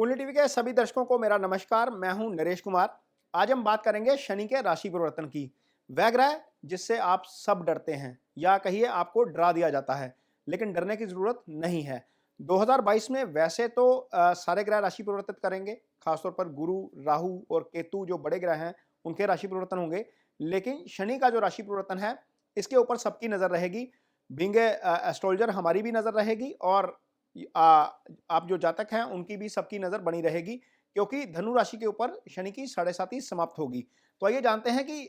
कुंडली टीवी के सभी दर्शकों को मेरा नमस्कार। मैं हूं नरेश कुमार। आज हम बात करेंगे शनि के राशि परिवर्तन की। वह ग्रह जिससे आप सब डरते हैं या कहिए आपको डरा दिया जाता है, लेकिन डरने की जरूरत नहीं है। 2022 में वैसे तो सारे ग्रह राशि परिवर्तित करेंगे, खासतौर पर गुरु, राहु और केतु जो बड़े ग्रह हैं उनके राशि परिवर्तन होंगे। लेकिन शनि का जो राशि परिवर्तन है इसके ऊपर सबकी नजर रहेगी। बीइंग एस्ट्रोलॉजर हमारी भी नजर रहेगी और आ, आप जो जातक हैं उनकी भी सबकी नजर बनी रहेगी, क्योंकि धनु राशि के ऊपर शनि की 7.5 समाप्त होगी। तो आइए जानते हैं कि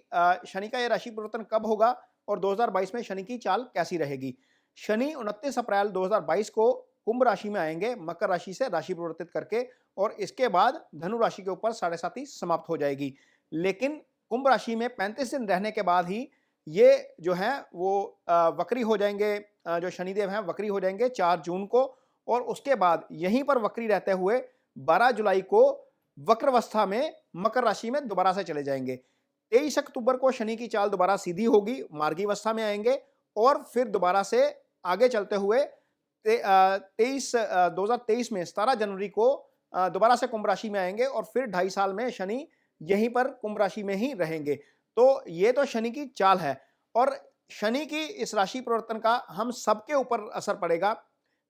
शनि का यह राशि परिवर्तन कब होगा और 2022 में शनि की चाल कैसी रहेगी। शनि 29 अप्रैल 2022 को कुंभ राशि में आएंगे, मकर राशि से राशि परिवर्तित करके, और इसके बाद धनु राशि के ऊपर 7.5 समाप्त हो जाएगी। लेकिन कुंभ राशि में 35 दिन रहने के बाद ही ये जो है वो वक्री हो जाएंगे। जो शनिदेव हैं वक्री हो जाएंगे 4 जून को, और उसके बाद यहीं पर वक्री रहते हुए 12 जुलाई को वक्रावस्था में मकर राशि में दोबारा से चले जाएंगे। 23 अक्टूबर को शनि की चाल दोबारा सीधी होगी, मार्गी अवस्था में आएंगे, और फिर दोबारा से आगे चलते हुए 2023 में 17 जनवरी को दोबारा से कुंभ राशि में आएंगे, और फिर 2.5 साल में शनि यहीं पर कुंभ राशि में ही रहेंगे। तो ये तो शनि की चाल है, और शनि की इस राशि परिवर्तन का हम सबके ऊपर असर पड़ेगा।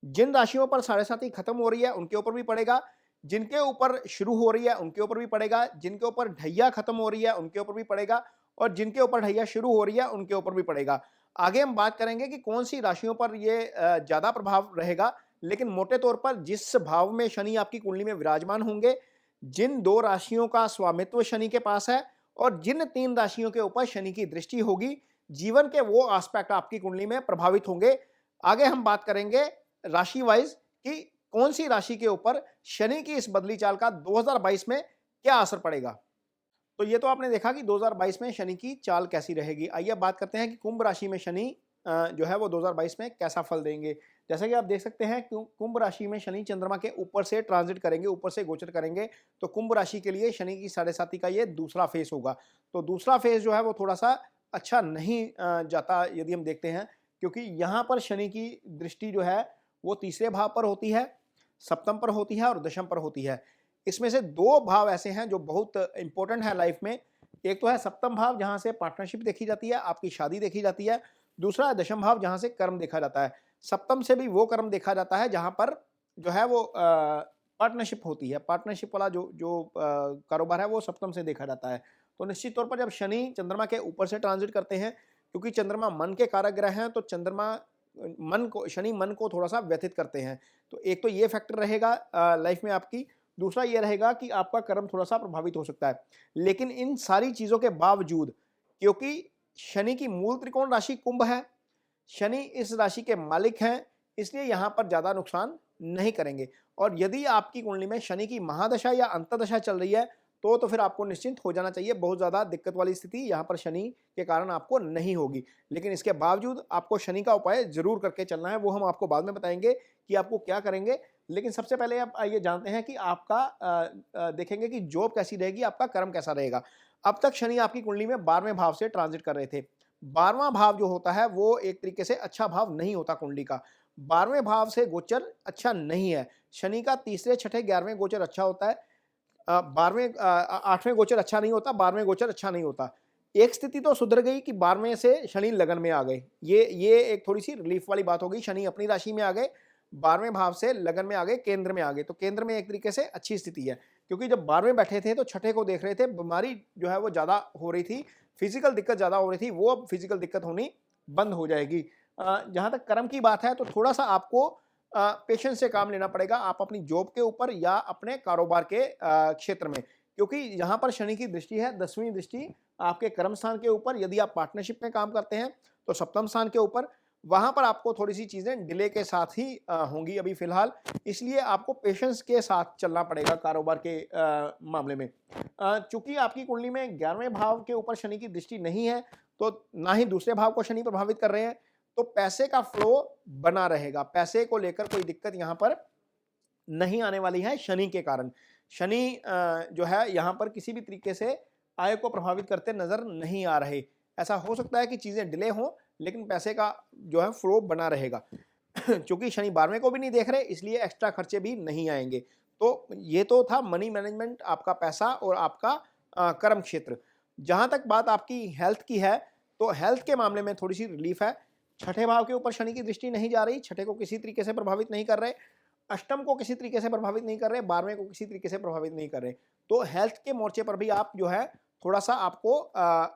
जिन राशियों पर 7.5 खत्म हो रही है उनके ऊपर भी पड़ेगा, जिनके ऊपर शुरू हो रही है उनके ऊपर भी पड़ेगा, जिनके ऊपर ढैया खत्म हो रही है उनके ऊपर भी पड़ेगा, और जिनके ऊपर ढैया शुरू हो रही है उनके ऊपर भी पड़ेगा। आगे हम बात करेंगे कि कौन सी राशियों पर ये ज्यादा प्रभाव रहेगा, लेकिन मोटे तौर पर जिस भाव में शनि आपकी कुंडली में विराजमान होंगे, जिन 2 राशियों का स्वामित्व शनि के पास है, और जिन 3 राशियों के ऊपर शनि की दृष्टि होगी, जीवन के वो एस्पेक्ट आपकी कुंडली में प्रभावित होंगे। आगे हम बात करेंगे राशि वाइज कि कौन सी राशि के ऊपर शनि की इस बदली चाल का 2022 में क्या असर पड़ेगा। तो ये तो आपने देखा कि 2022 में शनि की चाल कैसी रहेगी। आइए बात करते हैं कि कुंभ राशि में शनि जो है वो 2022 में कैसा फल देंगे। जैसा कि आप देख सकते हैं कुंभ राशि में शनि चंद्रमा के ऊपर से ट्रांजिट करेंगे, ऊपर से गोचर करेंगे। तो कुंभ राशि के लिए शनि की 7.5 का ये दूसरा फेज होगा। तो दूसरा फेज जो है वो थोड़ा सा अच्छा नहीं जाता यदि हम देखते हैं, क्योंकि यहाँ पर शनि की दृष्टि जो है वो तीसरे भाव पर होती है, सप्तम पर होती है और दशम पर होती है। इसमें से 2 भाव ऐसे हैं जो बहुत इंपॉर्टेंट है लाइफ में। एक तो है सप्तम भाव, जहां से पार्टनरशिप देखी जाती है, आपकी शादी देखी जाती है। दूसरा है दशम भाव, जहां से कर्म देखा जाता है। सप्तम से भी वो कर्म देखा जाता है जहां पर जो है वो पार्टनरशिप होती है। पार्टनरशिप वाला जो जो कारोबार है वो सप्तम से देखा जाता है। तो निश्चित तौर पर जब शनि चंद्रमा के ऊपर से ट्रांजिट करते हैं, क्योंकि चंद्रमा मन के कारक ग्रह हैं, तो चंद्रमा शनि मन को थोड़ा सा व्यथित करते हैं। तो एक तो ये फैक्टर रहेगा लाइफ में आपकी। दूसरा ये रहेगा कि आपका कर्म थोड़ा सा प्रभावित हो सकता है। लेकिन इन सारी चीजों के बावजूद, क्योंकि शनि की मूल त्रिकोण राशि कुंभ है, शनि इस राशि के मालिक हैं, इसलिए यहां पर ज्यादा नुकसान नहीं करेंगे। और यदि आपकी कुंडली में शनि की महादशा या अंतर्दशा चल रही है तो फिर आपको निश्चिंत हो जाना चाहिए। बहुत ज्यादा दिक्कत वाली स्थिति यहां पर शनि के कारण आपको नहीं होगी। लेकिन इसके बावजूद आपको शनि का उपाय जरूर करके चलना है, वो हम आपको बाद में बताएंगे कि आपको क्या करेंगे। लेकिन सबसे पहले आप ये जानते हैं कि आपका देखेंगे कि जॉब कैसी रहेगी, आपका कर्म कैसा रहेगा। अब तक शनि आपकी कुंडली में 12वें भाव से ट्रांजिट कर रहे थे। 12वां भाव जो होता है वो एक तरीके से अच्छा भाव नहीं होता कुंडली का। 12वें भाव से गोचर अच्छा नहीं है। शनि का तीसरे, छठे, 11वें गोचर अच्छा होता है। 8वें गोचर अच्छा नहीं होता, 12वें गोचर अच्छा नहीं होता। एक स्थिति तो सुधर गई कि 12वें से शनि लगन में आ गए। ये एक थोड़ी सी रिलीफ वाली बात हो गई। शनि अपनी राशि में आ गए, 12वें भाव से लगन में आ गए, केंद्र में आ गए। तो केंद्र में एक तरीके से अच्छी स्थिति है, क्योंकि जब 12वें बैठे थे तो छठे को देख रहे थे। बीमारी जो है वो ज्यादा हो रही थी, फिजिकल दिक्कत ज्यादा हो रही थी, वो अब फिजिकल दिक्कत होनी बंद हो जाएगी। जहां तक कर्म की बात है तो थोड़ा सा आपको पेशेंस से काम लेना पड़ेगा, आप अपनी जॉब के ऊपर या अपने कारोबार के क्षेत्र में, क्योंकि यहाँ पर शनि की दृष्टि है, 10वीं दृष्टि आपके कर्म स्थान के ऊपर। यदि आप पार्टनरशिप में काम करते हैं तो सप्तम स्थान के ऊपर, वहां पर आपको थोड़ी सी चीजें डिले के साथ ही होंगी अभी फिलहाल। इसलिए आपको पेशेंस के साथ चलना पड़ेगा कारोबार के मामले में। चूंकि आपकी कुंडली में 11वें भाव के ऊपर शनि की दृष्टि नहीं है, तो ना ही दूसरे भाव को शनि प्रभावित कर रहे हैं, तो पैसे का फ्लो बना रहेगा। पैसे को लेकर कोई दिक्कत यहां पर नहीं आने वाली है शनि के कारण। शनि जो है यहां पर किसी भी तरीके से आय को प्रभावित करते नजर नहीं आ रहे। ऐसा हो सकता है कि चीजें डिले हों, लेकिन पैसे का जो है फ्लो बना रहेगा। क्योंकि शनि 12वें को भी नहीं देख रहे, इसलिए एक्स्ट्रा खर्चे भी नहीं आएंगे। तो ये तो था मनी मैनेजमेंट, आपका पैसा और आपका कर्म क्षेत्र। जहाँ तक बात आपकी हेल्थ की है, तो हेल्थ के मामले में थोड़ी-सी रिलीफ है। छठे भाव के ऊपर शनि की दृष्टि नहीं जा रही, छठे को किसी तरीके से प्रभावित नहीं कर रहे, अष्टम को किसी तरीके से प्रभावित नहीं कर रहे, 12वें को किसी तरीके से प्रभावित नहीं कर रहे। तो हेल्थ के मोर्चे पर भी आप जो है थोड़ा-सा आपको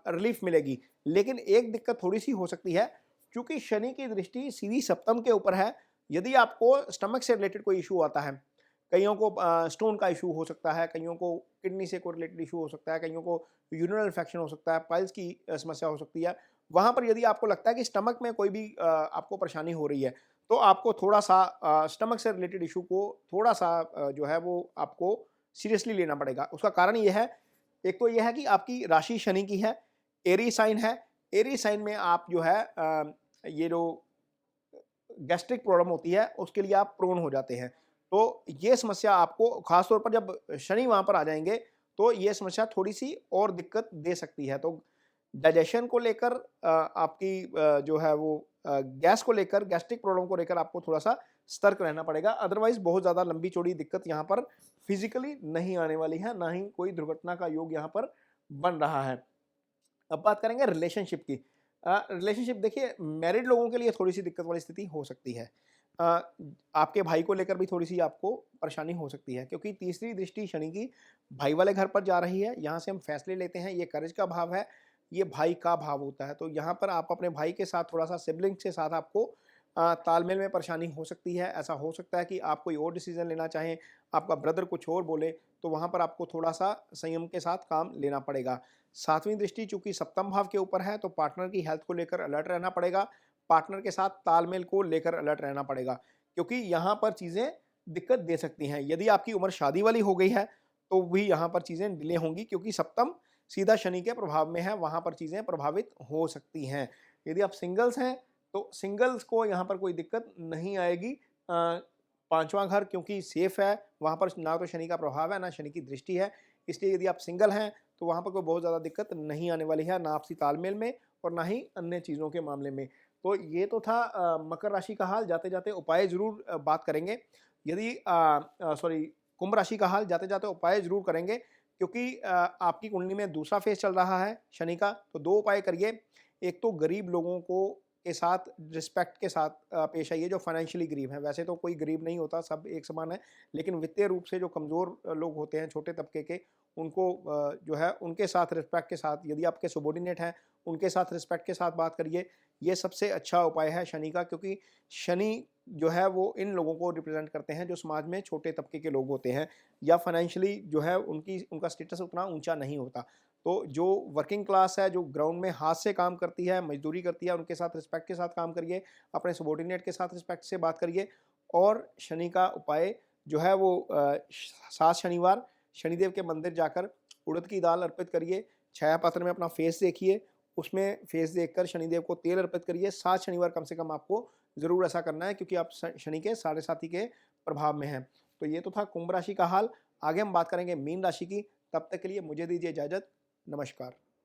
रिलीफ मिलेगी। लेकिन एक दिक्कत थोड़ी-सी हो सकती है, चूँकि शनि की दृष्टि सीधी सप्तम के ऊपर है, यदि आपको स्टमक से रिलेटेड कोई इश्यू आता है, कईयों को स्टोन का इश्यू हो सकता है, कईयों को किडनी से कोई रिलेटेड इश्यू हो सकता है, कईयों को यूरिनल इन्फेक्शन हो सकता है, पाइल्स की समस्या हो सकती है। वहाँ पर यदि आपको लगता है कि स्टमक में कोई भी आपको परेशानी हो रही है, तो आपको थोड़ा-सा स्टमक से रिलेटेड इश्यू को थोड़ा-सा जो है वो आपको सीरियसली लेना पड़ेगा। उसका कारण ये है, एक तो ये है कि आपकी राशि शनि की है, एरीज साइन है, एरीज साइन में आप जो है ये जो गैस्ट्रिक प्रॉब्लम होती है, उसके लिए आप प्रोन हो जाते हैं। तो ये समस्या आपको ख़ास तौर पर जब शनि वहाँ पर आ जाएँगे, तो ये समस्या थोड़ी-सी और दिक्कत दे सकती है। तो डाइजेशन को लेकर आपकी जो है वो गैस को लेकर, गैस्ट्रिक प्रॉब्लम को लेकर आपको थोड़ा-सा सतर्क रहना पड़ेगा। अदरवाइज़ बहुत ज़्यादा लंबी-चौड़ी दिक्कत यहाँ पर फिज़िकली नहीं आने वाली है, ना ही कोई दुर्घटना का योग यहाँ पर बन रहा है। अब बात करेंगे रिलेशनशिप की। रिलेशनशिप देखिए, मैरिड लोगों के लिए थोड़ी-सी दिक्कत वाली स्थिति हो सकती है। अ, आपके भाई को लेकर भी थोड़ी-सी आपको परेशानी हो सकती है, क्योंकि तीसरी दृष्टि शनि की भाई वाले घर पर जा रही है। यहाँ से हम फैसले लेते हैं, ये करेज का भाव है, ये भाई का भाव होता है। तो यहाँ पर आप अपने भाई के साथ थोड़ा-सा सिबलिंग्स के साथ आपको तालमेल में परेशानी हो सकती है। ऐसा हो सकता है कि आप कोई और डिसीज़न लेना चाहें, आपका ब्रदर कुछ और बोले, तो वहाँ पर आपको थोड़ा-सा संयम के साथ काम लेना पड़ेगा। 7वीं दृष्टि चूँकि सप्तम भाव के ऊपर है, तो पार्टनर की हेल्थ को लेकर अलर्ट रहना पड़ेगा, पार्टनर के साथ तालमेल को लेकर अलर्ट रहना पड़ेगा, क्योंकि यहाँ पर चीज़ें दिक्कत दे सकती हैं। यदि आपकी उम्र शादी वाली हो गई है, तो भी यहाँ पर चीज़ें डिले होंगी, क्योंकि सप्तम सीधा शनि के प्रभाव में है, वहाँ पर चीज़ें प्रभावित हो सकती हैं। यदि आप सिंगल्स हैं, तो सिंगल्स को यहाँ पर कोई दिक्कत नहीं आएगी। 5वां घर क्योंकि सेफ है, वहाँ पर ना तो शनि का प्रभाव है, ना शनि की दृष्टि है, इसलिए यदि आप सिंगल हैं, तो वहाँ पर कोई बहुत ज़्यादा दिक्कत नहीं आने वाली है, ना आपसी तालमेल में और ना ही अन्य चीज़ों के मामले में। तो ये तो था मकर राशि का हाल। जाते-जाते उपाय ज़रूर बात करेंगे। यदि सॉरी, कुंभ राशि का हाल जाते-जाते उपाय ज़रूर करेंगे, क्योंकि आपकी कुंडली में दूसरा फेज़ चल रहा है शनि का, तो 2 उपाय करिए। एक तो गरीब लोगों को के साथ रिस्पेक्ट के साथ पेश आइए, जो फाइनेंशियली गरीब हैं। वैसे तो कोई गरीब नहीं होता, सब एक समान है, लेकिन वित्तीय रूप से जो कमज़ोर लोग होते हैं, छोटे तबके के, उनको जो है उनके साथ रिस्पेक्ट के साथ, यदि आपके सबॉर्डिनेट हैं, उनके साथ रिस्पेक्ट के साथ बात करिए। ये सबसे अच्छा उपाय है शनि का, क्योंकि शनि जो है वो इन लोगों को रिप्रेज़ेंट करते हैं जो समाज में छोटे तबके के लोग होते हैं, या फाइनेंशियली जो है उनका स्टेटस उतना ऊँचा नहीं होता। तो जो वर्किंग क्लास है, जो ग्राउंड में हाथ से काम करती है, मज़दूरी करती है, उनके साथ रिस्पेक्ट के साथ काम करिए, अपने सबॉर्डिनेट के साथ रिस्पेक्ट से बात करिए। और शनि का उपाय जो है वो 7 शनिवार शनिदेव के मंदिर जाकर उड़द की दाल अर्पित करिए, छाया पात्र में अपना फेस देखिए, उसमें फेस देखकर शनिदेव को तेल अर्पित करिए। 7 शनिवार कम से कम आपको ज़रूर ऐसा करना है, क्योंकि आप शनि के साढ़े साथी के प्रभाव में हैं। तो ये तो था कुंभ राशि का हाल। आगे हम बात करेंगे मीन राशि की। तब तक के लिए मुझे दीजिए इजाज़त। नमस्कार।